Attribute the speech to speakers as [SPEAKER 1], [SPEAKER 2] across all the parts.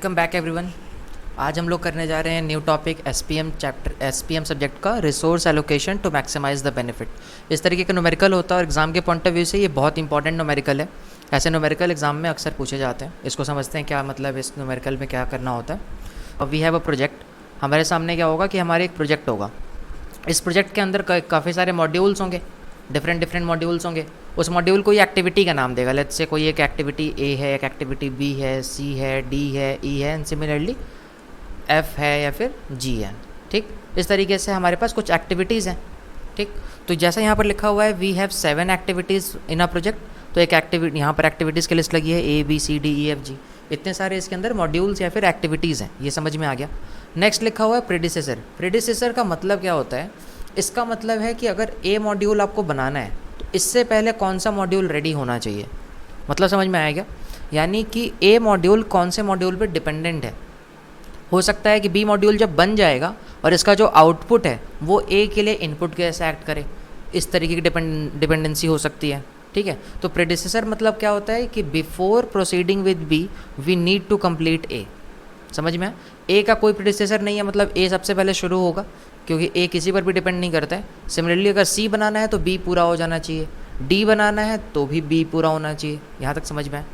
[SPEAKER 1] Welcome back everyone. आज हम लोग करने जा रहे हैं न्यू टॉपिक एसपीएम सब्जेक्ट का resource allocation to maximise the benefit. इस तरीके का न्यूमेरिकल होता है और एग्ज़ाम के पॉइंट ऑफ व्यू से ये बहुत इंपॉर्टेंट न्यूमेरिकल है। ऐसे न्यूमेरिकल एग्जाम में अक्सर पूछे जाते हैं। इसको समझते हैं क्या मतलब इस न्यूमेरिकल में क्या करना होता है। और वी हैव अ प्रोजेक्ट। हमारे सामने क्या होगा कि हमारे एक प्रोजेक्ट होगा। इस प्रोजेक्ट के अंदर काफ़ी सारे मॉड्यूल्स होंगे, डिफरेंट मॉड्यूल्स होंगे। उस मॉड्यूल को ये एक्टिविटी का नाम देगा। लेट्स से कोई एक एक्टिविटी ए है, एक एक्टिविटी बी है, सी है, डी है, ई है एंड सिमिलरली एफ है या फिर जी है। ठीक, इस तरीके से हमारे पास कुछ एक्टिविटीज़ हैं। ठीक, तो जैसा यहाँ पर लिखा हुआ है we have 7 activities in a project. तो एक एक्टिविटी यहाँ पर एक्टिविटीज़ की लिस्ट लगी है A B C D E F G. इतने सारे इसके अंदर मॉड्यूल्स या फिर एक्टिविटीज़ हैं, ये समझ में आ गया। नेक्स्ट लिखा हुआ है प्रेडिसेसर। प्रेडिसेसर का मतलब क्या होता है? इसका मतलब है कि अगर ए मॉड्यूल आपको बनाना है तो इससे पहले कौन सा मॉड्यूल रेडी होना चाहिए। मतलब समझ में आएगा? यानी कि ए मॉड्यूल कौन से मॉड्यूल पे डिपेंडेंट है। हो सकता है कि बी मॉड्यूल जब बन जाएगा और इसका जो आउटपुट है वो ए के लिए इनपुट के जैसे एक्ट करे, इस तरीके की डिपेंडेंसी हो सकती है। ठीक है, तो प्रेडिसेसर मतलब क्या होता है कि before proceeding with B we need to complete A. समझ में? ए का कोई प्रेडिसेसर नहीं है, मतलब ए सबसे पहले शुरू होगा क्योंकि ए किसी पर भी डिपेंड नहीं करता है। सिमिलरली अगर सी बनाना है तो बी पूरा हो जाना चाहिए, डी बनाना है तो भी बी पूरा होना चाहिए। यहाँ तक समझ में आए?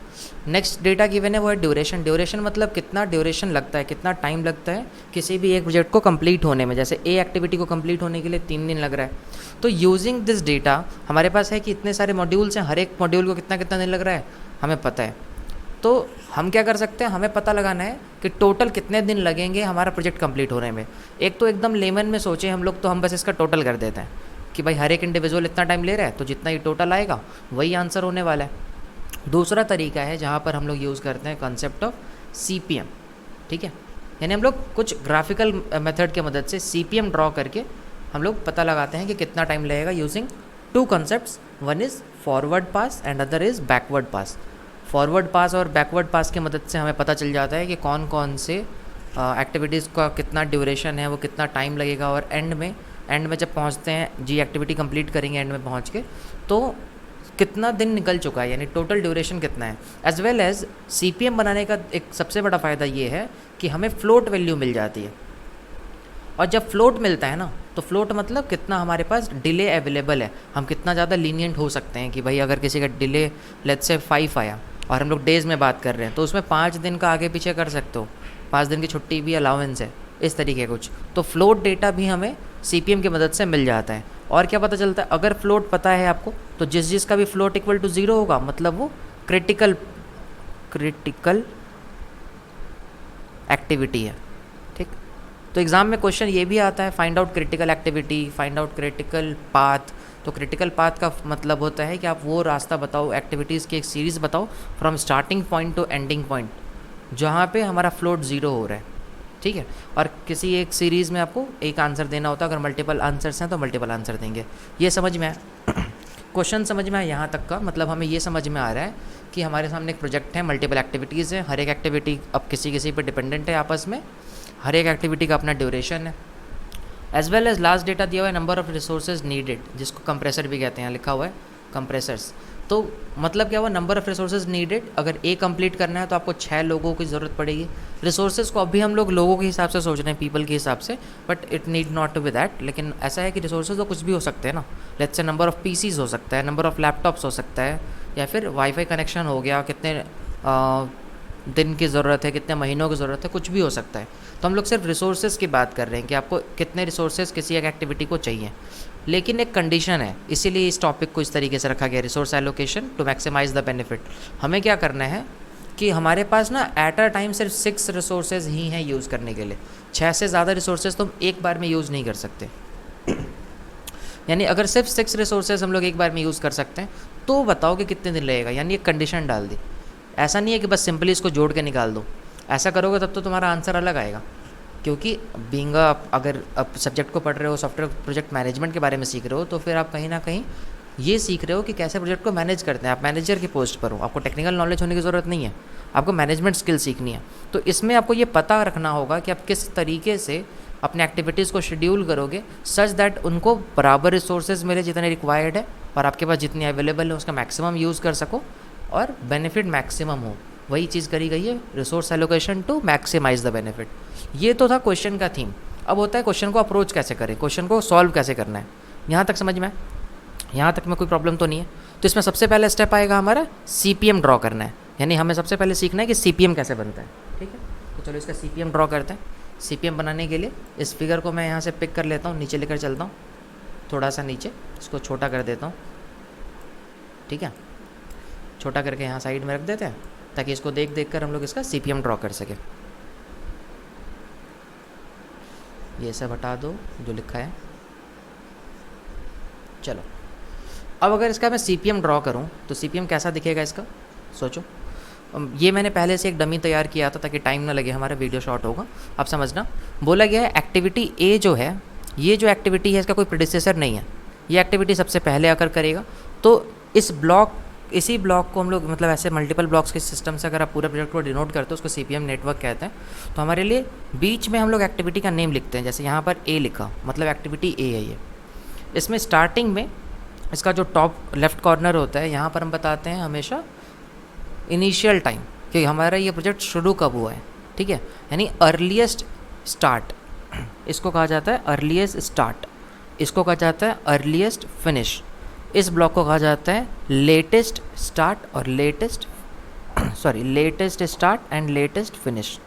[SPEAKER 1] नेक्स्ट डेटा गिवन है वो है ड्यूरेशन। ड्यूरेशन मतलब कितना ड्यूरेशन लगता है, कितना टाइम लगता है किसी भी एक प्रोजेक्ट को कंप्लीट होने में। जैसे ए एक्टिविटी को कंप्लीट होने के लिए 3 दिन लग रहा है। तो यूजिंग दिस डेटा हमारे पास है कि इतने सारे मॉड्यूल्स हैं, हर एक मॉड्यूल को कितना कितना दिन लग रहा है हमें पता है। तो हम क्या कर सकते हैं, हमें पता लगाना है कि टोटल कितने दिन लगेंगे हमारा प्रोजेक्ट कंप्लीट होने में। एक तो एकदम लेमन में सोचें हम लोग तो हम बस इसका टोटल कर देते हैं कि भाई हर एक इंडिविजुअल इतना टाइम ले रहा है तो जितना ही टोटल आएगा वही आंसर होने वाला है। दूसरा तरीका है जहाँ पर हम लोग यूज़ करते हैं कॉन्सेप्ट ऑफ CPM। ठीक है, यानी हम लोग कुछ ग्राफिकल मेथड के मदद से CPM ड्रॉ करके हम लोग पता लगाते हैं कि कितना टाइम लगेगा using 2 concepts. One is forward pass and other is backward pass. Forward pass और बैकवर्ड पास की मदद से हमें पता चल जाता है कि कौन कौन से एक्टिविटीज़ का कितना ड्यूरेशन है, वो कितना टाइम लगेगा। और एंड में जब पहुंचते हैं जी एक्टिविटी कंप्लीट करेंगे, एंड में पहुंच के तो कितना दिन निकल चुका है, यानी टोटल ड्यूरेशन कितना है। एज वेल एज CPM बनाने का एक सबसे बड़ा फ़ायदा ये है कि हमें फ्लोट वैल्यू मिल जाती है। और जब फ्लोट मिलता है ना, तो फ्लोट मतलब कितना हमारे पास डिले अवेलेबल है, हम कितना ज़्यादा लीनियंट हो सकते हैं कि भाई अगर किसी का डिले लेट्स से 5 आया और हम लोग डेज़ में बात कर रहे हैं तो उसमें 5 दिन का आगे पीछे कर सकते हो, 5 दिन की छुट्टी भी अलाउंस है, इस तरीके कुछ। तो फ्लोट डेटा भी हमें CPM की मदद से मिल जाता है। और क्या पता चलता है, अगर फ्लोट पता है आपको तो जिसका भी फ्लोट इक्वल टू 0 होगा मतलब वो क्रिटिकल एक्टिविटी है। ठीक, तो एग्ज़ाम में क्वेश्चन ये भी आता है find out critical activity, find out critical path. तो क्रिटिकल पाथ का मतलब होता है कि आप वो रास्ता बताओ, एक्टिविटीज़ की एक सीरीज़ बताओ from starting point two ending point जहाँ पे हमारा फ्लोट 0 हो रहा है। ठीक है, और किसी एक सीरीज़ में आपको एक आंसर देना होता है। अगर मल्टीपल आंसर्स हैं तो मल्टीपल आंसर देंगे। ये समझ में आया? क्वेश्चन समझ में आया यहाँ तक का? मतलब हमें ये समझ में आ रहा है कि हमारे सामने एक प्रोजेक्ट है, मल्टीपल एक्टिविटीज़ हैं, हर एक एक्टिविटी अब किसी पर डिपेंडेंट है आपस में, हर एक एक्टिविटी का अपना ड्यूरेशन है। As well as last data दिया हुआ है नंबर ऑफ़ रिसोर्सेज नीडेड, जिसको कंप्रेसर भी कहते हैं, लिखा हुआ है कंप्रेसर्स। तो मतलब क्या हुआ, नंबर ऑफ़ रिसोर्सेज नीडेड। अगर ए कंप्लीट करना है तो आपको 6 लोगों की ज़रूरत पड़ेगी। रिसोर्सेज को अभी हम लोग लोगों के हिसाब से सोच रहे हैं, पीपल के हिसाब से, but it need not to be that. लेकिन ऐसा है कि रिसोर्सेज तो कुछ भी हो सकते हैं ना। Let's say number of PCs हो सकता है, नंबर ऑफ़ लैपटॉप्स हो सकता है, या फिर वाईफाई कनेक्शन हो गया, कितने दिन की ज़रूरत है, कितने महीनों की ज़रूरत है, कुछ भी हो सकता है। तो हम लोग सिर्फ रिसोर्सेज की बात कर रहे हैं कि आपको कितने रिसोर्सेज किसी एक एक्टिविटी को चाहिए। लेकिन एक कंडीशन है, इसीलिए इस टॉपिक को इस तरीके से रखा गया, resource allocation to maximise the benefit. हमें क्या करना है कि हमारे पास ना एट अ टाइम सिर्फ 6 रिसोर्सेज ही हैं यूज़ करने के लिए। 6 से ज़्यादा रिसोर्सेज तो हम एक बार में यूज़ नहीं कर सकते। यानी अगर सिर्फ 6 रिसोर्सेज हम लोग एक बार में यूज़ कर सकते हैं तो बताओ कि कितने दिन लगेगा। यानी एक कंडीशन डाल दी। ऐसा नहीं है कि बस सिंपली इसको जोड़ के निकाल दो। ऐसा करोगे तब तो तुम्हारा आंसर अलग आएगा, क्योंकि बीइंग अगर आप सब्जेक्ट को पढ़ रहे हो, सॉफ्टवेयर प्रोजेक्ट मैनेजमेंट के बारे में सीख रहे हो, तो फिर आप कहीं ना कहीं ये सीख रहे हो कि कैसे प्रोजेक्ट को मैनेज करते हैं। आप मैनेजर की पोस्ट पर हो, आपको टेक्निकल नॉलेज होने की ज़रूरत नहीं है, आपको मैनेजमेंट स्किल सीखनी है। तो इसमें आपको ये पता रखना होगा कि आप किस तरीके से अपने एक्टिविटीज़ को शेड्यूल करोगे सच दैट उनको बराबर रिसोर्सेज मिले जितने रिक्वायर्ड है, और आपके पास जितनी अवेलेबल है उसका मैक्सिमम यूज़ कर सको और बेनिफिट मैक्सिमम हो। वही चीज़ करी गई है, resource allocation to maximise the benefit. ये तो था क्वेश्चन का थीम। अब होता है क्वेश्चन को अप्रोच कैसे करें, क्वेश्चन को सॉल्व कैसे करना है। यहाँ तक समझ में, यहाँ तक में कोई प्रॉब्लम तो नहीं है। तो इसमें सबसे पहले स्टेप आएगा हमारा CPM ड्रॉ करना है, यानी हमें सबसे पहले सीखना है कि CPM कैसे बनता है। ठीक है, तो चलो इसका CPM ड्रॉ करते हैं। CPM बनाने के लिए इस फिगर को मैं यहाँ से पिक कर लेता हूँ, नीचे लेकर चलता हूँ, थोड़ा सा नीचे, इसको छोटा कर देता हूँ। ठीक है, छोटा करके यहाँ साइड में रख देते हैं ताकि इसको देख देख कर हम लोग इसका CPM ड्रॉ कर सकें। ये सब हटा दो जो लिखा है। चलो, अब अगर इसका मैं CPM ड्रॉ करूँ तो CPM कैसा दिखेगा इसका, सोचो। ये मैंने पहले से एक डमी तैयार किया था ताकि टाइम ना लगे, हमारा वीडियो शॉर्ट होगा। अब समझना, बोला गया है एक्टिविटी A जो है, ये जो एक्टिविटी है इसका कोई प्रेडिसेसर नहीं है, ये एक्टिविटी सबसे पहले आकर करेगा। तो इसी ब्लॉक को हम लोग, मतलब ऐसे मल्टीपल ब्लॉक्स के सिस्टम से अगर आप पूरे प्रोजेक्ट को डिनोट करते हो उसको CPM नेटवर्क कहते हैं। तो हमारे लिए बीच में हम लोग एक्टिविटी का नेम लिखते हैं, जैसे यहाँ पर A लिखा, मतलब एक्टिविटी A है ये। इसमें स्टार्टिंग में इसका जो टॉप लेफ्ट कॉर्नर होता है, यहाँ पर हम बताते हैं हमेशा इनिशियल टाइम कि हमारा ये प्रोजेक्ट शुरू कब हुआ है। ठीक है, यानी अर्लीस्ट स्टार्ट, इसको कहा जाता है अर्लीस्ट स्टार्ट, इसको कहा जाता है अर्लीस्ट फिनिश, इस ब्लॉक को कहा जाता है लेटेस्ट स्टार्ट और latest start and latest finish.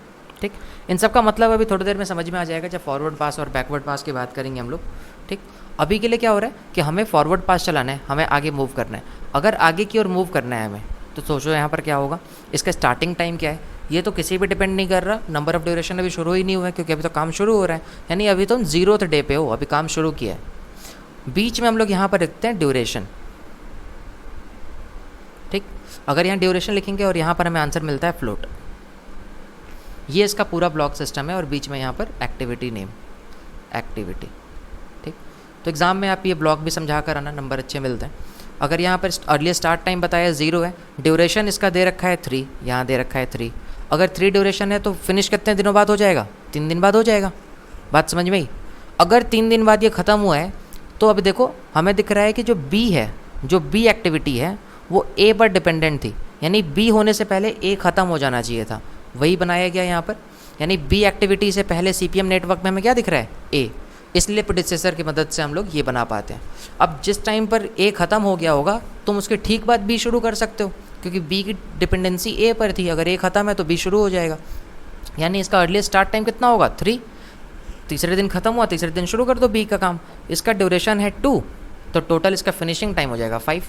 [SPEAKER 1] ठीक, इन सब का मतलब अभी थोड़ी देर में समझ में आ जाएगा जब फॉरवर्ड पास और बैकवर्ड पास की बात करेंगे हम लोग। ठीक, अभी के लिए क्या हो रहा है कि हमें फॉरवर्ड पास चलाना है, हमें आगे मूव करना है। अगर आगे की ओर मूव करना है हमें, तो सोचो यहाँ पर क्या होगा, इसका स्टार्टिंग टाइम क्या है, ये तो किसी भी डिपेंड नहीं कर रहा, नंबर ऑफ ड्यूरेशन अभी शुरू ही नहीं हुआ है क्योंकि अभी तो काम शुरू हो रहा है, यानी अभी तो 0th डे पे हो, अभी काम शुरू किया है। बीच में हम लोग यहाँ पर लिखते हैं ड्यूरेशन। ठीक, अगर यहाँ ड्यूरेशन लिखेंगे और यहाँ पर हमें आंसर मिलता है फ्लोट, ये इसका पूरा ब्लॉक सिस्टम है, और बीच में यहाँ पर एक्टिविटी नेम, एक्टिविटी। ठीक, तो एग्ज़ाम में आप ये ब्लॉक भी समझा कर आना, नंबर अच्छे मिलते हैं। अगर यहाँ पर अर्ली स्टार्ट टाइम बताया 0 है, ड्यूरेशन इसका दे रखा है 3, यहाँ दे रखा है 3। अगर 3 ड्यूरेशन है तो फिनिश कितने दिनों बाद हो जाएगा, 3 दिन बाद हो जाएगा। बात समझ में आई। अगर 3 दिन बाद ये ख़त्म हुआ है तो अभी देखो हमें दिख रहा है कि जो B है, जो B एक्टिविटी है वो A पर डिपेंडेंट थी, यानी B होने से पहले A ख़त्म हो जाना चाहिए था, वही बनाया गया यहाँ पर। यानी B एक्टिविटी से पहले CPM नेटवर्क में हमें क्या दिख रहा है, A, इसलिए प्रेडिसेसर की मदद से हम लोग ये बना पाते हैं। अब जिस टाइम पर A ख़त्म हो गया होगा तुम उसके ठीक बाद B शुरू कर सकते हो, क्योंकि B की डिपेंडेंसी A पर थी, अगर A ख़त्म है तो B शुरू हो जाएगा। यानी इसका अर्ली स्टार्ट टाइम कितना होगा, 3, तीसरे दिन ख़त्म हुआ, तीसरे दिन शुरू कर दो B का काम। इसका ड्यूरेशन है 2, तो टोटल इसका फिनिशिंग टाइम हो जाएगा 5।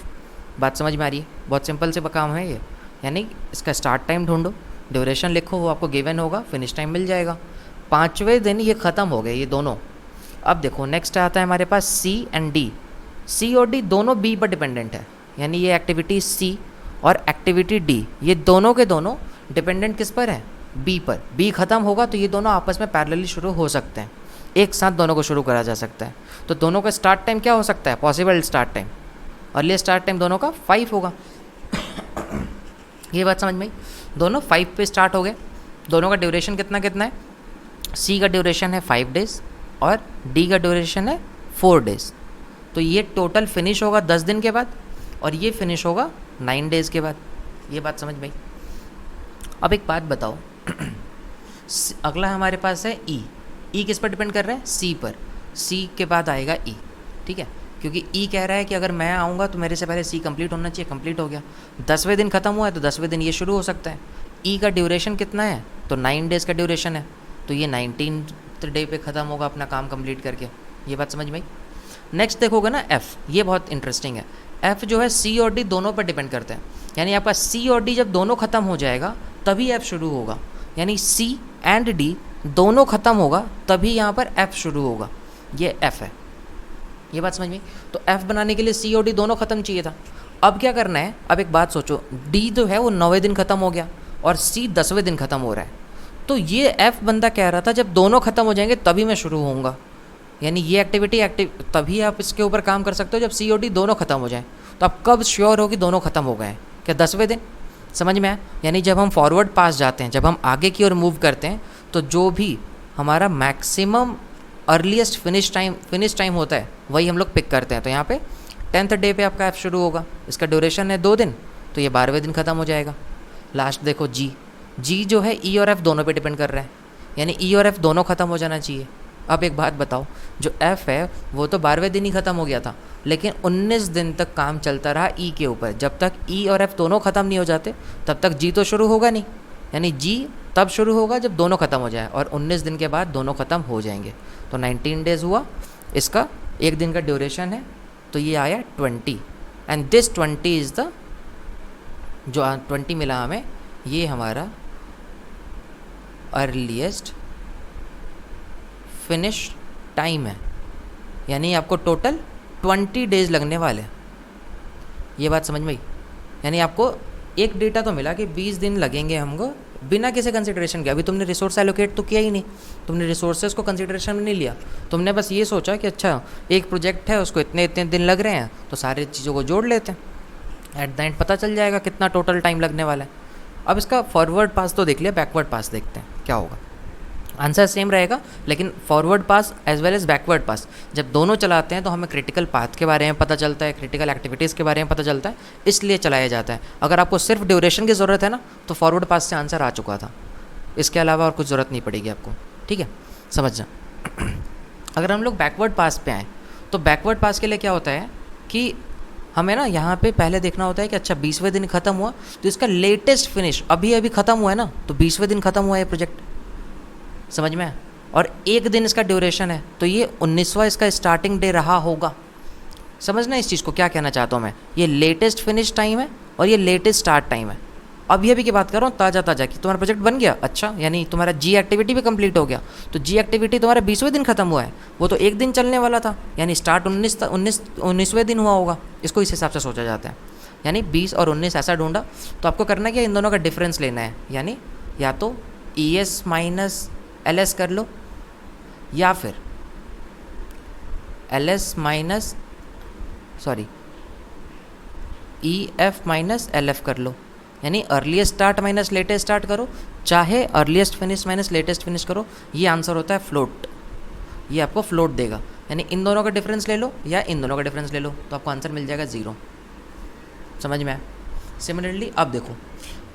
[SPEAKER 1] बात समझ में आ रही है, बहुत सिंपल से काम है ये। यानी इसका स्टार्ट टाइम ढूंढो, ड्यूरेशन लिखो, वो आपको गिवन होगा, फिनिश टाइम मिल जाएगा। 5वें दिन ये ख़त्म हो गए ये दोनों। अब देखो नेक्स्ट आता है हमारे पास C एंड D। C और D दोनों B पर डिपेंडेंट है, यानी ये एक्टिविटी C और एक्टिविटी D, ये दोनों के दोनों डिपेंडेंट किस पर है, B पर। B ख़त्म होगा तो ये दोनों आपस में पैरेलली शुरू हो सकते हैं, एक साथ दोनों को शुरू करा जा सकता है। तो दोनों का स्टार्ट टाइम क्या हो सकता है, possible start time, early start time दोनों का 5 होगा। ये बात समझ में आई, दोनों 5 पे स्टार्ट हो गए। दोनों का ड्यूरेशन कितना कितना है, C का ड्यूरेशन है 5 डेज़ और D का ड्यूरेशन है 4 डेज़। तो ये टोटल फिनिश होगा 10 दिन के बाद और ये फिनिश होगा 9 डेज़ के बाद। ये बात समझ में आई। अब एक बात बताओ, अगला हमारे पास है E किस पर डिपेंड कर रहा है, C पर। C के बाद आएगा E, ठीक है, क्योंकि E कह रहा है कि अगर मैं आऊँगा तो मेरे से पहले C कंप्लीट होना चाहिए, कंप्लीट हो गया। 10वें दिन ख़त्म हुआ है तो 10वें दिन ये शुरू हो सकता है। E का ड्यूरेशन कितना है, तो 9 डेज़ का ड्यूरेशन है, तो ये 19th डे पे ख़त्म होगा अपना काम कंप्लीट करके। ये बात समझ में आई। नेक्स्ट देखोगे ना F, ये बहुत इंटरेस्टिंग है। F जो है C और D दोनों पर डिपेंड करते हैं, यानी आपका C और D जब दोनों ख़त्म हो जाएगा तभी F शुरू होगा, यानी C एंड D दोनों ख़त्म होगा तभी यहाँ पर F शुरू होगा। ये F है, ये बात समझ में। तो F बनाने के लिए C और D दोनों ख़त्म चाहिए था। अब क्या करना है, अब एक बात सोचो, D जो है वो 9वें दिन ख़त्म हो गया और C 10वें दिन ख़त्म हो रहा है। तो ये F बंदा कह रहा था जब दोनों ख़त्म हो जाएंगे तभी मैं शुरू होऊंगा, यानी ये एक्टिविटी तभी आप इसके ऊपर काम कर सकते हो जब C और D दोनों ख़त्म हो जाएं। तो आप कब श्योर हो कि दोनों ख़त्म हो गए हैं, क्या 10वें दिन। समझ में आया। यानी जब हम फॉरवर्ड पास जाते हैं, जब हम आगे की ओर मूव करते हैं, तो जो भी हमारा मैक्सिमम अर्लीस्ट फिनिश टाइम होता है वही हम लोग पिक करते हैं। तो यहाँ पे 10th डे पे आपका F शुरू होगा, इसका ड्यूरेशन है 2 दिन, तो ये 12वें दिन ख़त्म हो जाएगा। लास्ट देखो जी, जी जो है ई और एफ दोनों पे डिपेंड कर रहा है, यानी ई और एफ दोनों ख़त्म हो जाना चाहिए। अब एक बात बताओ, जो एफ है वो तो 12वें दिन ही ख़त्म हो गया था, लेकिन 19 दिन तक काम चलता रहा ई के ऊपर। जब तक ई और एफ दोनों ख़त्म नहीं हो जाते तब तक जी तो शुरू होगा नहीं, यानी जी तब शुरू होगा जब दोनों ख़त्म हो जाए, और 19 दिन के बाद दोनों ख़त्म हो जाएंगे। तो 19 डेज़ हुआ, इसका एक दिन का ड्यूरेशन है, तो ये आया 20, एंड दिस 20 इज़ द, जो 20 मिला हमें, ये हमारा अर्लीस्ट फिनिश टाइम है, यानी आपको टोटल 20 डेज़ लगने वाले। ये बात समझ में आई? यानी आपको एक डेटा तो मिला कि 20 दिन लगेंगे हमको बिना किसी कंसिडरेशन के। अभी तुमने रिसोर्स एलोकेट तो किया ही नहीं, तुमने रिसोर्सेज को कंसिडरेशन में नहीं लिया, तुमने बस ये सोचा कि अच्छा एक प्रोजेक्ट है उसको इतने इतने दिन लग रहे हैं तो सारी चीज़ों को जोड़ लेते हैं, एट द एंड पता चल जाएगा कितना टोटल टाइम लगने वाला है। अब इसका फॉरवर्ड पास तो देख लिया, बैकवर्ड पास देखते हैं क्या होगा। आंसर सेम रहेगा, लेकिन फॉरवर्ड पास एज वेल एज बैकवर्ड पास जब दोनों चलाते हैं तो हमें क्रिटिकल पाथ के बारे में पता चलता है, क्रिटिकल एक्टिविटीज़ के बारे में पता चलता है, इसलिए चलाया जाता है। अगर आपको सिर्फ ड्यूरेशन की ज़रूरत है ना, तो फॉरवर्ड पास से आंसर आ चुका था, इसके अलावा और कुछ ज़रूरत नहीं पड़ेगी आपको, ठीक है, समझना। अगर हम लोग बैकवर्ड पास पे आएँ तो बैकवर्ड पास के लिए क्या होता है कि हमें ना यहाँ पे पहले देखना होता है कि अच्छा 20वें दिन ख़त्म हुआ तो इसका लेटेस्ट फिनिश अभी अभी ख़त्म हुआ है ना, तो 20वें दिन ख़त्म हुआ है प्रोजेक्ट, समझ में? और एक दिन इसका ड्यूरेशन है तो ये 19वां इसका स्टार्टिंग डे रहा होगा। समझना इस चीज़ को, क्या कहना चाहता हूँ मैं, ये लेटेस्ट फिनिश टाइम है और ये लेटेस्ट स्टार्ट टाइम है। अभी अभी की बात कर रहा हूँ, ताज़ा ताज़ा की, तुम्हारा प्रोजेक्ट बन गया, अच्छा यानी तुम्हारा जी एक्टिविटी भी कंप्लीट हो गया, तो जी एक्टिविटी तुम्हारा 20वें दिन ख़त्म हुआ है, वो तो एक दिन चलने वाला था, यानी स्टार्ट 19वें दिन हुआ होगा, इसको इस हिसाब से सोचा जाता है। यानी 20 और 19 ऐसा ढूंढा, तो आपको करना क्या, इन दोनों का डिफरेंस लेना है, यानी या तो E S minus L S कर लो, या फिर L S minus E F minus L F कर लो, यानी earliest start minus latest start करो, चाहे earliest finish minus latest finish करो, ये आंसर होता है फ्लोट, ये आपको फ्लोट देगा। यानी इन दोनों का डिफरेंस ले लो या इन दोनों का डिफरेंस ले लो, तो आपको आंसर मिल जाएगा 0। समझ में आया? सिमिलरली अब देखो,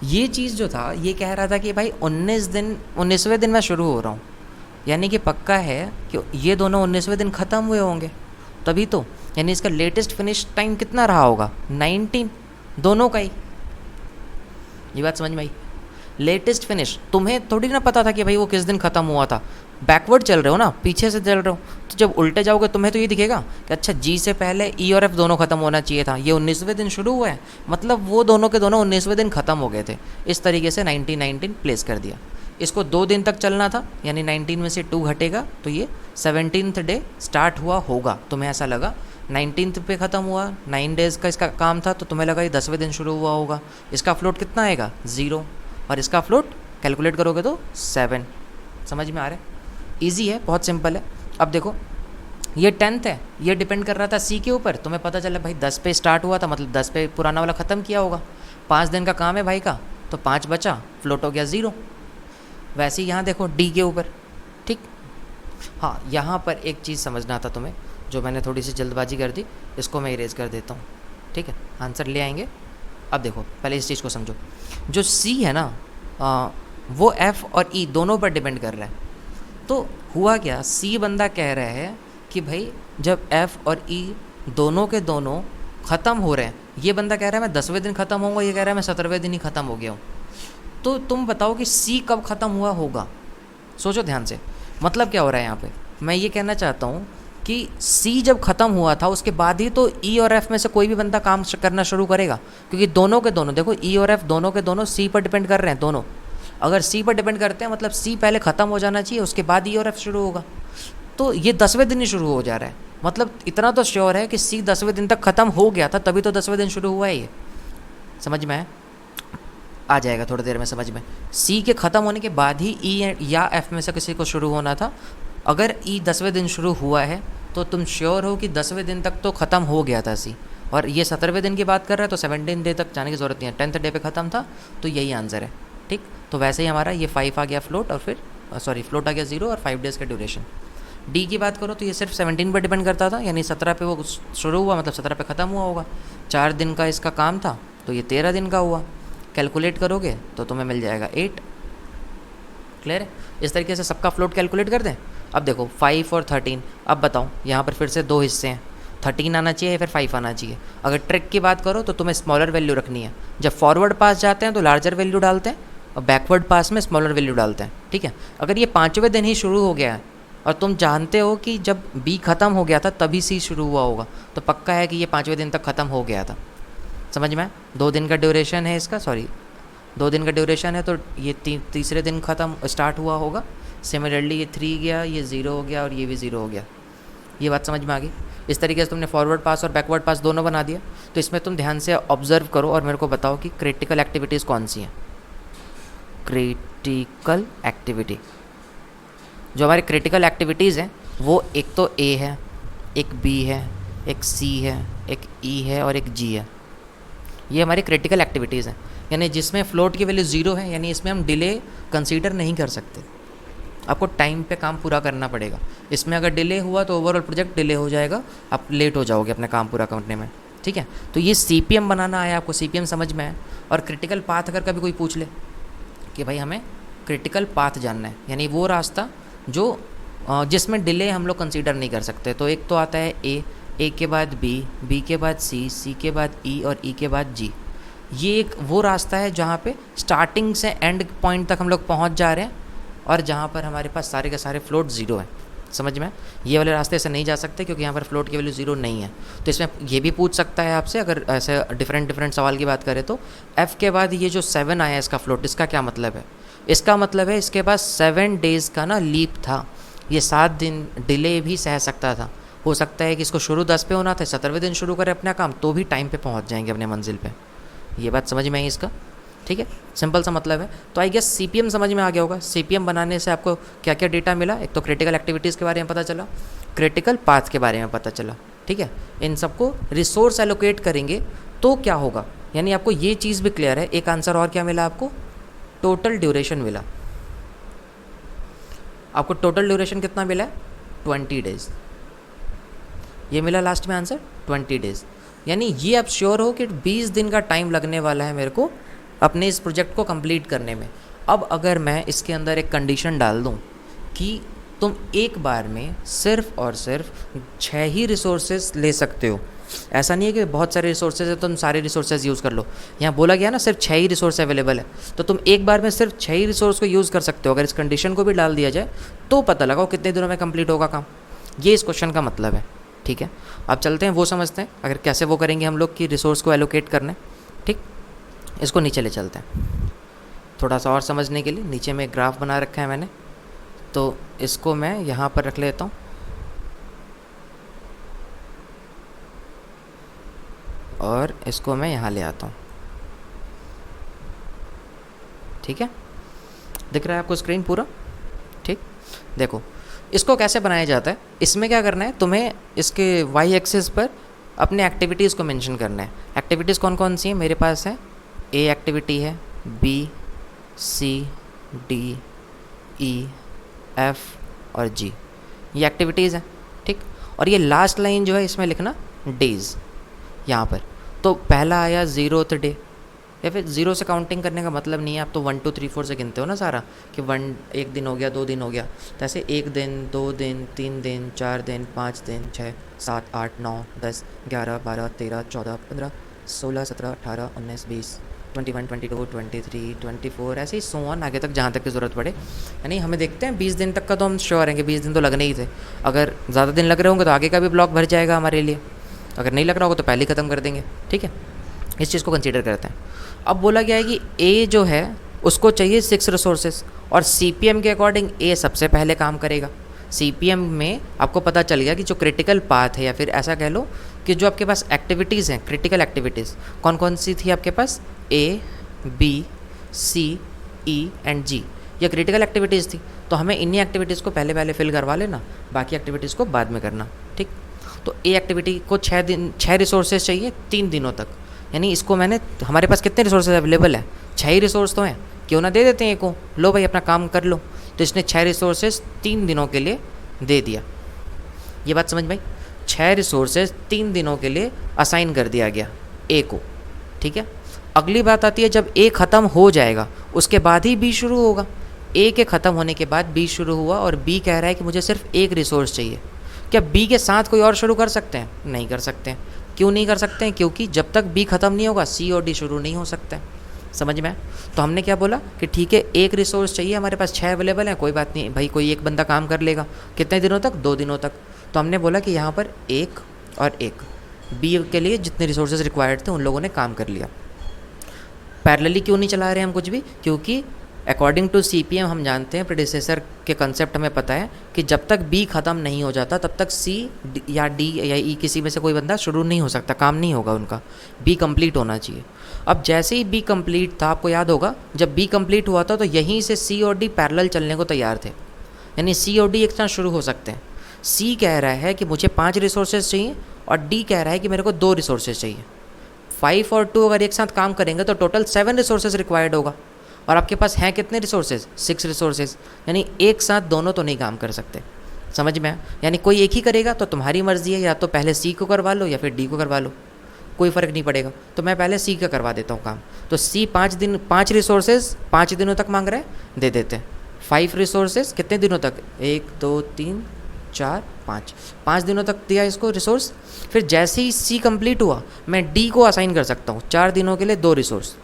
[SPEAKER 1] ये चीज़ जो था ये कह रहा था कि भाई 19वें दिन मैं शुरू हो रहा हूँ, यानी कि पक्का है कि ये दोनों 19वें दिन ख़त्म हुए होंगे तभी तो, यानी इसका लेटेस्ट फिनिश टाइम कितना रहा होगा, 19, दोनों का ही। ये बात समझ में आई? लेटेस्ट फिनिश तुम्हें थोड़ी ना पता था कि भाई वो किस दिन ख़त्म हुआ था, बैकवर्ड चल रहे हो ना, पीछे से चल रहे हो, तो जब उल्टे जाओगे तुम्हें तो ये दिखेगा कि अच्छा जी से पहले ई और एफ दोनों ख़त्म होना चाहिए था, ये 19वें दिन शुरू हुआ है, मतलब वो दोनों के दोनों 19वें दिन ख़त्म हो गए थे। इस तरीके से 19 प्लेस कर दिया। इसको 2 दिन तक चलना था, यानी 19 में से 2 घटेगा तो ये 17th डे स्टार्ट हुआ होगा। तुम्हें ऐसा लगा 19th पे ख़त्म हुआ, 9 डेज़ का इसका काम था, तो तुम्हें लगा ये 10वें दिन शुरू हुआ होगा। इसका फ्लोट कितना आएगा, 0, और इसका फ्लोट कैलकुलेट करोगे तो 7। समझ में आ रहा है? ईजी है, बहुत सिंपल है। अब देखो ये 10th है, ये डिपेंड कर रहा था सी के ऊपर, तुम्हें पता चला भाई 10 पे स्टार्ट हुआ था, मतलब 10 पे पुराना वाला ख़त्म किया होगा, 5 दिन का काम है भाई का, तो 5 बचा, फ्लोट हो गया 0। वैसे ही यहाँ देखो डी के ऊपर, ठीक। हाँ, यहाँ पर एक चीज़ समझना था तुम्हें, जो मैंने थोड़ी सी जल्दबाजी कर दी, इसको मैं इरेज कर देता हूँ, ठीक है, आंसर ले आएंगे। अब देखो पहले इस चीज़ को समझो, जो सी है ना वो एफ़ और ई दोनों पर डिपेंड कर रहा है। तो हुआ क्या, सी बंदा कह रहा है कि भाई जब एफ़ और ई दोनों के दोनों ख़त्म हो रहे हैं, ये बंदा कह रहा है मैं 10वें दिन ख़त्म होऊंगा, ये कह रहा है मैं 17वें दिन ही ख़त्म हो गया हूँ, तो तुम बताओ कि सी कब ख़त्म हुआ होगा। सोचो ध्यान से, मतलब क्या हो रहा है यहाँ पे, मैं ये कहना चाहता हूँ कि सी जब ख़त्म हुआ था उसके बाद ही तो ई और एफ़ में से कोई भी बंदा काम करना शुरू करेगा, क्योंकि दोनों के दोनों देखो ई और एफ़ दोनों के दोनों सी पर डिपेंड कर रहे हैं। दोनों अगर सी पर डिपेंड करते हैं मतलब सी पहले ख़त्म हो जाना चाहिए, उसके बाद ई और एफ़ शुरू होगा, तो ये 10वें दिन ही शुरू हो जा रहा है। मतलब इतना तो श्योर है कि सी 10वें दिन तक ख़त्म हो गया था, तभी तो 10वें दिन शुरू हुआ है। ये समझ में है? आ जाएगा थोड़ी देर में समझ में। सी के ख़त्म होने के बाद ही ई या एफ़ में से किसी को शुरू होना था। अगर ई 10वें दिन शुरू हुआ है तो तुम श्योर हो कि 10वें दिन तक तो ख़त्म हो गया था सी, और ये 17वें दिन की बात कर रहा है तो 17 डे तक जाने की ज़रूरत नहीं है, 10th डे पे ख़त्म था, तो यही आंसर है, ठीक। तो वैसे ही हमारा ये 5 आ गया फ्लोट, और फिर फ्लोट आ गया 0 और 5 डेज़ का ड्यूरेशन। डी की बात करो तो ये सिर्फ 17 पर डिपेंड करता था, यानी 17 पे वो शुरू हुआ, मतलब 17 पे ख़त्म हुआ होगा। 4 दिन का इसका काम था तो ये 13 दिन का हुआ। कैलकुलेट करोगे तो तुम्हें मिल जाएगा 8। क्लियर है? इस तरीके से सबका फ्लोट कैलकुलेट कर दें। अब देखो 5 और 13, अब बताओ यहाँ पर फिर से दो हिस्से हैं, 13 आना चाहिए या फिर 5 आना चाहिए। अगर ट्रिक की बात करो तो तुम्हें स्मॉलर वैल्यू रखनी है। जब फॉरवर्ड पास जाते हैं तो लार्जर वैल्यू डालते हैं और बैकवर्ड पास में स्मॉलर वैल्यू डालते हैं। ठीक है, अगर ये 5वें दिन ही शुरू हो गया है और तुम जानते हो कि जब बी ख़त्म हो गया था तभी सी शुरू हुआ होगा, तो पक्का है कि ये 5वें दिन तक ख़त्म हो गया था। समझ में? 2 दिन का ड्यूरेशन है इसका, सॉरी 2 दिन का ड्यूरेशन है, तो ये तीसरे दिन ख़त्म स्टार्ट हुआ होगा। सिमिलरली ये 3 गया, ये 0 हो गया और ये भी 0 हो गया। ये बात समझ में आ गई? इस तरीके से तुमने फॉरवर्ड पास और बैकवर्ड पास दोनों बना दिया। तो इसमें तुम ध्यान से ऑब्जर्व करो और मेरे को बताओ कि क्रिटिकल एक्टिविटीज़ कौन सी हैं। क्रिटिकल एक्टिविटी, जो हमारे क्रिटिकल एक्टिविटीज़ हैं वो एक तो ए है, एक बी है, एक सी है, एक ई है और एक जी है। ये हमारी क्रिटिकल एक्टिविटीज़ हैं, यानी जिसमें फ्लोट की वैल्यू 0 है, यानी इसमें हम डिले कंसीडर नहीं कर सकते। आपको टाइम पे काम पूरा करना पड़ेगा। इसमें अगर डिले हुआ तो ओवरऑल प्रोजेक्ट डिले हो जाएगा, आप लेट हो जाओगे अपने काम पूरा करने में। ठीक है, तो ये CPM बनाना आया आपको, CPM समझ में आया। और क्रिटिकल पाथ अगर कभी कोई पूछ ले कि भाई हमें क्रिटिकल पाथ जानना है, यानी वो रास्ता जो जिसमें डिले हम लोग कंसीडर नहीं कर सकते, तो एक तो आता है ए के बाद बी के बाद सी के बाद ई और ई के बाद जी। ये एक वो रास्ता है जहाँ पे स्टार्टिंग से एंड पॉइंट तक हम लोग पहुँच जा रहे हैं और जहाँ पर हमारे पास सारे के सारे फ्लोट 0 हैं। समझ में? ये वाले रास्ते से नहीं जा सकते क्योंकि यहाँ पर फ्लोट की वैल्यू 0 नहीं है। तो इसमें ये भी पूछ सकता है आपसे, अगर ऐसे डिफरेंट सवाल की बात करें तो F के बाद ये जो 7 आया इसका फ्लोट, इसका क्या मतलब है? इसका मतलब है इसके पास 7 डेज़ का ना लीप था, ये 7 दिन डिले भी सह सकता था। हो सकता है कि इसको शुरू 10 पे होना था, 17वें दिन शुरू करें अपना काम, तो भी टाइम पे पहुंच जाएंगे अपने मंजिल पे। ये बात समझ में आई इसका? ठीक है, सिंपल सा मतलब है। तो आई गेस CPM समझ में आ गया होगा। CPM बनाने से आपको क्या क्या डेटा मिला? एक तो क्रिटिकल एक्टिविटीज़ के बारे में पता चला, क्रिटिकल पाथ के बारे में पता चला। ठीक है, इन सबको रिसोर्स एलोकेट करेंगे तो क्या होगा, यानी आपको ये चीज़ भी क्लियर है। एक आंसर और क्या मिला आपको? टोटल ड्यूरेशन मिला। आपको टोटल ड्यूरेशन कितना मिला है? 20 डेज़। ये मिला लास्ट में आंसर, 20 डेज़। यानी ये आप श्योर हो कि 20 दिन का टाइम लगने वाला है मेरे को अपने इस प्रोजेक्ट को कंप्लीट करने में। अब अगर मैं इसके अंदर एक कंडीशन डाल दूं कि तुम एक बार में सिर्फ और सिर्फ 6 ही रिसोर्सेज ले सकते हो, ऐसा नहीं है कि बहुत सारे रिसोर्सेज है तुम सारे रिसोर्सेज यूज़ कर लो। यहाँ बोला गया ना सिर्फ 6 ही रिसोर्स अवेलेबल है, तो तुम एक बार में सिर्फ 6 ही रिसोर्स को यूज़ कर सकते हो। अगर इस कंडीशन को भी डाल दिया जाए तो पता लगाओ कितने दिनों में कंप्लीट होगा काम। ये इस क्वेश्चन का मतलब है। ठीक है, अब चलते हैं वो समझते हैं अगर कैसे वो करेंगे हम लोग कि रिसोर्स को एलोकेट करना है। ठीक, इसको नीचे ले चलते हैं थोड़ा सा और समझने के लिए। नीचे में एक ग्राफ बना रखा है मैंने, तो इसको मैं यहाँ पर रख लेता हूँ। और इसको मैं यहाँ ले आता हूँ। ठीक है, दिख रहा है आपको स्क्रीन पूरा? ठीक, देखो इसको कैसे बनाया जाता है। इसमें क्या करना है, तुम्हें इसके वाई एक्सिस पर अपने एक्टिविटीज़ को मेंशन करना है। एक्टिविटीज़ कौन कौन सी हैं मेरे पास है? ए एक्टिविटी है, B, C, D, E, F और जी, ये एक्टिविटीज़ हैं। ठीक, और ये लास्ट लाइन जो है इसमें लिखना डेज़ यहाँ पर। तो पहला आया 0th डे, या फिर 0 से काउंटिंग करने का मतलब नहीं है, आप तो 1 2 3 4 से गिनते हो ना सारा, कि 1 दिन हो गया, 2 दिन हो गया। तो ऐसे 1 दिन, 2 दिन, 3 दिन, 4 दिन, 5 दिन, 6 7 8 9 10 11 12 13 14 15 16 17 18 19 20 21 22 23 24 ऐसे ही सो ऑन आगे तक जहाँ तक की ज़रूरत पड़े। यानी हमें देखते हैं 20 दिन तक का तो हम श्योर हैं कि 20 दिन तो लगने ही थे। अगर ज़्यादा दिन लग रहे होंगे तो आगे का भी ब्लॉक भर जाएगा हमारे लिए, अगर नहीं लग रहा होगा तो पहले ही ख़त्म कर देंगे। ठीक है, इस चीज़ को कंसीडर करते हैं। अब बोला गया है कि ए जो है उसको चाहिए 6 रिसोर्सेज, और CPM के अकॉर्डिंग ए सबसे पहले काम करेगा। CPM में आपको पता चल गया कि जो क्रिटिकल पाथ है, या फिर ऐसा कह लो कि जो आपके पास एक्टिविटीज़ हैं, क्रिटिकल एक्टिविटीज़ कौन कौन सी थी आपके पास? A, B, C, E and G, ये क्रिटिकल एक्टिविटीज़ थी। तो हमें इन्हीं एक्टिविटीज़ को पहले फिल करवा लेना, बाकी एक्टिविटीज़ को बाद में करना। ठीक, तो ए एक्टिविटी को 6 रिसोर्सेज चाहिए 3 दिनों तक। यानी इसको मैंने, हमारे पास कितने रिसोर्सेज अवेलेबल है? 6 ही रिसोर्स तो हैं, क्यों ना दे देते हैं को, लो भाई अपना काम कर लो। तो इसने 6 रिसोर्सेज 3 दिनों के लिए दे दिया। ये बात समझ में? 6 रिसोर्सेज 3 दिनों के लिए असाइन कर दिया गया ए को। ठीक है, अगली बात आती है जब ए ख़त्म हो जाएगा उसके बाद ही बी शुरू होगा। ए के ख़त्म होने के बाद बी शुरू हुआ और बी कह रहा है कि मुझे सिर्फ एक रिसोर्स चाहिए। क्या बी के साथ कोई और शुरू कर सकते हैं? नहीं कर सकते हैं। क्यों नहीं कर सकते हैं? क्योंकि जब तक बी ख़त्म नहीं होगा सी और डी शुरू नहीं हो सकते हैं। समझ में? तो हमने क्या बोला कि ठीक है एक रिसोर्स चाहिए, हमारे पास 6 अवेलेबल हैं, कोई बात नहीं भाई, कोई एक बंदा काम कर लेगा। कितने दिनों तक? 2 दिनों तक। तो हमने बोला कि यहाँ पर एक और एक, बी के लिए जितने रिसोर्सेज रिक्वायर्ड थे उन लोगों ने काम कर लिया। पैरेलली क्यों नहीं चला रहे हम कुछ भी? क्योंकि अकॉर्डिंग टू CPM हम जानते हैं, प्रेडिसेसर के कंसेप्ट हमें पता है कि जब तक बी ख़त्म नहीं हो जाता तब तक सी या डी या ई किसी में से कोई बंदा शुरू नहीं हो सकता, काम नहीं होगा उनका। बी कंप्लीट होना चाहिए। अब जैसे ही बी कंप्लीट था, आपको याद होगा जब बी कंप्लीट हुआ था तो यहीं से सी और डी पैरेलल चलने को तैयार थे, यानी सी और डी एक साथ शुरू हो सकते हैं। सी कह रहा है कि मुझे 5 रिसोर्सेज चाहिए और डी कह रहा है कि मेरे को 2 रिसोर्सेज चाहिए। 5 और 2 अगर एक साथ काम करेंगे तो टोटल 7 रिसोर्सेज रिक्वायर्ड होगा और आपके पास हैं कितने रिसोर्सेज? 6 रिसोर्सेज। यानी एक साथ दोनों तो नहीं काम कर सकते। समझ में? यानी कोई एक ही करेगा तो तुम्हारी मर्ज़ी है, या तो पहले सी को करवा लो या फिर डी को करवा लो, कोई फ़र्क नहीं पड़ेगा। तो मैं पहले सी का करवा देता हूँ काम। तो सी 5 रिसोर्सेज 5 दिनों तक मांग रहा है, दे देते हैं। 5 रिसोर्सेज कितने दिनों तक? 1 2 3 4 5 दिनों तक दिया इसको रिसोर्स। फिर जैसे ही सी कंप्लीट हुआ मैं डी को असाइन कर सकता हूँ 4 दिनों के लिए 2 रिसोर्स।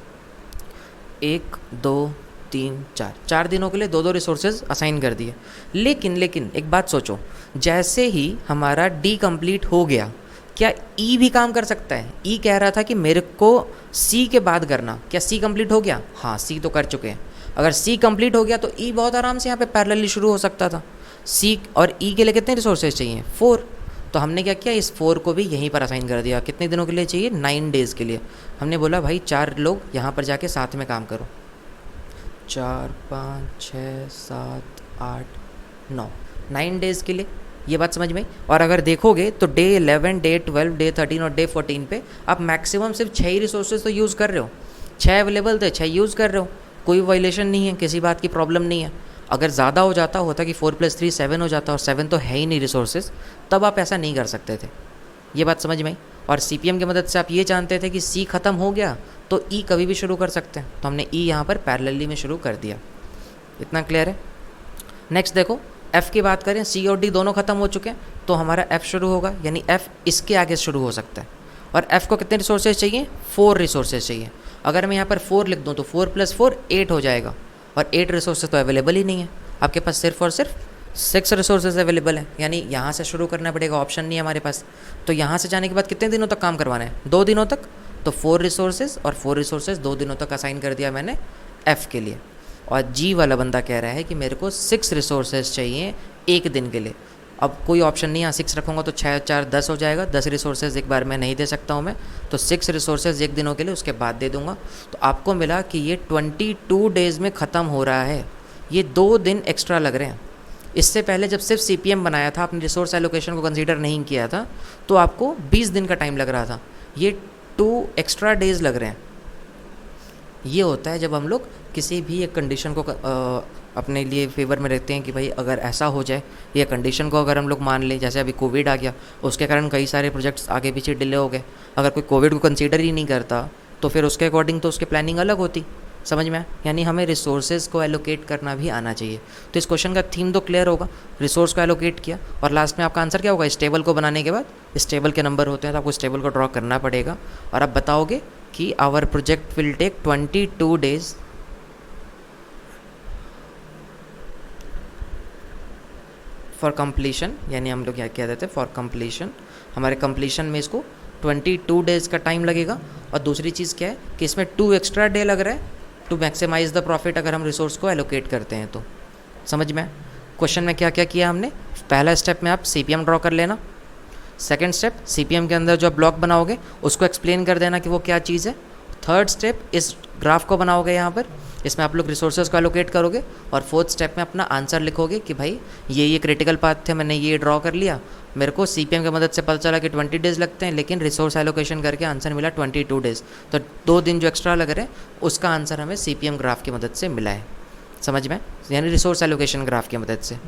[SPEAKER 1] 1 2 3 4 दिनों के लिए 2 रिसोर्सेज असाइन कर दिए। लेकिन एक बात सोचो, जैसे ही हमारा डी कंप्लीट हो गया क्या ई भी काम कर सकता है? ई कह रहा था कि मेरे को सी के बाद करना। क्या सी कंप्लीट हो गया? हाँ, सी तो कर चुके हैं। अगर सी कंप्लीट हो गया तो ई बहुत आराम से यहाँ पे पैरेलली शुरू हो सकता था। सी और ई के लिए कितने रिसोर्सेज चाहिए? 4। तो हमने क्या किया, इस 4 को भी यहीं पर असाइन कर दिया। कितने दिनों के लिए चाहिए? 9 डेज़ के लिए। हमने बोला भाई 4 लोग यहाँ पर जाके साथ में काम करो। 4 5 6 7 8 9 डेज़ के लिए। ये बात समझ में आई? और अगर देखोगे तो डे 11 डे 12 डे 13 और डे 14 पे आप मैक्सिमम सिर्फ 6 ही रिसोर्सेज तो यूज़ कर रहे हो। 6 अवेलेबल थे, 6 यूज़ कर रहे हो, कोई वायलेशन नहीं है, किसी बात की प्रॉब्लम नहीं है। अगर ज़्यादा हो जाता होता कि 4 + 3 7 हो जाता और 7 तो है ही नहीं रिसोर्सेज, तब आप ऐसा नहीं कर सकते थे। ये बात समझ में आई? और CPM की मदद से आप ये जानते थे कि सी ख़त्म हो गया तो ई कभी भी शुरू कर सकते हैं, तो हमने ई यहाँ पर पैरेलली में शुरू कर दिया। इतना क्लियर है? नेक्स्ट देखो, F की बात करें, सी और डी दोनों ख़त्म हो चुके हैं तो हमारा F शुरू होगा, यानी F इसके आगे शुरू हो सकता है। और F को कितने रिसोर्सेज चाहिए? 4 रिसोर्सेज चाहिए। अगर मैं यहाँ पर 4 लिख दूँ तो 4 + 4 8 हो जाएगा, और 8 रिसोर्सेज तो अवेलेबल ही नहीं है। आपके पास सिर्फ और सिर्फ 6 रिसोर्सेज अवेलेबल है, यानी यहाँ से शुरू करना पड़ेगा, ऑप्शन नहीं है हमारे पास। तो यहाँ से जाने के बाद कितने दिनों तक काम करवाना है? 2 दिनों तक। तो 4 रिसोर्सेज और 4 रिसोर्सेज 2 दिनों तक असाइन कर दिया मैंने F के लिए। और G वाला बंदा कह रहा है कि मेरे को 6 रिसोर्सेज चाहिए 1 दिन के लिए। अब कोई ऑप्शन नहीं है, 6 रखूँगा तो 6 4 10 हो जाएगा। 10 रिसोर्सेज एक बार में नहीं दे सकता हूँ मैं, तो 6 रिसोर्सेज 1 दिनों के लिए, उसके बाद दे दूँगा। तो आपको मिला कि ये 22 डेज़ में ख़त्म हो रहा है। ये 2 दिन एक्स्ट्रा लग रहे हैं। इससे पहले जब सिर्फ CPM बनाया था, आपने रिसोर्स एलोकेशन को कंसीडर नहीं किया था, तो आपको 20 दिन का टाइम लग रहा था। ये 2 एक्स्ट्रा डेज़ लग रहे हैं। ये होता है जब हम लोग किसी भी एक कंडीशन को अपने लिए फेवर में रखते हैं कि भाई अगर ऐसा हो जाए, ये कंडीशन को अगर हम लोग मान लें, जैसे अभी कोविड आ गया, उसके कारण कई सारे प्रोजेक्ट्स आगे पीछे डिले हो गए। अगर कोई कोविड को कंसीडर ही नहीं करता तो फिर उसके अकॉर्डिंग तो उसकी प्लानिंग अलग होती। समझ में? यानी हमें रिसोर्सेज को एलोकेट करना भी आना चाहिए। तो इस क्वेश्चन का थीम तो क्लियर होगा, रिसोर्स को एलोकेट किया और लास्ट में आपका आंसर क्या होगा? इस टेबल को बनाने के बाद इस टेबल के नंबर होते हैं तो आपको इस टेबल को ड्रॉ करना पड़ेगा और आप बताओगे कि our project will take 22 days for completion. यानी हम लोग क्या कह देते हैं, फॉर कंप्लीशन। हमारे कंप्लीशन में इसको 22 डेज़ का टाइम लगेगा। और दूसरी चीज़ क्या है कि इसमें 2 एक्स्ट्रा डे लग रहा है टू मैक्सिमाइज़ द प्रॉफिट, अगर हम रिसोर्स को एलोकेट करते हैं तो। समझ में? क्वेश्चन में क्या क्या किया हमने? पहला स्टेप में आप CPM ड्रॉ कर लेना। सेकंड स्टेप, CPM के अंदर जो आप ब्लॉक बनाओगे उसको एक्सप्लेन कर देना कि वो क्या चीज़ है। थर्ड स्टेप, इस ग्राफ को बनाओगे यहाँ पर, इसमें आप लोग रिसोर्सेज को एलोकेट करोगे। और फोर्थ स्टेप में अपना आंसर लिखोगे कि भाई ये क्रिटिकल पाथ थे, मैंने ये ड्रॉ कर लिया, मेरे को CPM की मदद से पता चला कि 20 डेज़ लगते हैं, लेकिन रिसोर्स एलोकेशन करके आंसर मिला 22 डेज़। तो 2 दिन जो एक्स्ट्रा लग रहे हैं उसका आंसर हमें CPM ग्राफ की मदद से मिला है। समझ में? यानी रिसोर्स एलोकेशन ग्राफ की मदद से।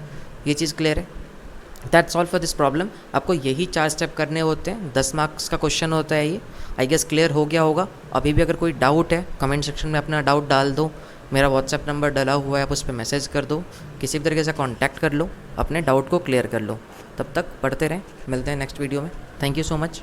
[SPEAKER 1] ये चीज़ क्लियर है? That's all for this problem. आपको यही 4 स्टेप करने होते हैं, 10 मार्क्स का क्वेश्चन होता है ये। आई गेस क्लियर हो गया होगा। अभी भी अगर कोई डाउट है कमेंट सेक्शन में अपना डाउट डाल दो, मेरा व्हाट्सएप नंबर डला हुआ है, आप उस पर मैसेज कर दो, किसी भी तरीके से कांटेक्ट कर लो, अपने डाउट को क्लियर कर लो। तब तक पढ़ते रहें, मिलते हैं नेक्स्ट वीडियो में। Thank you so much.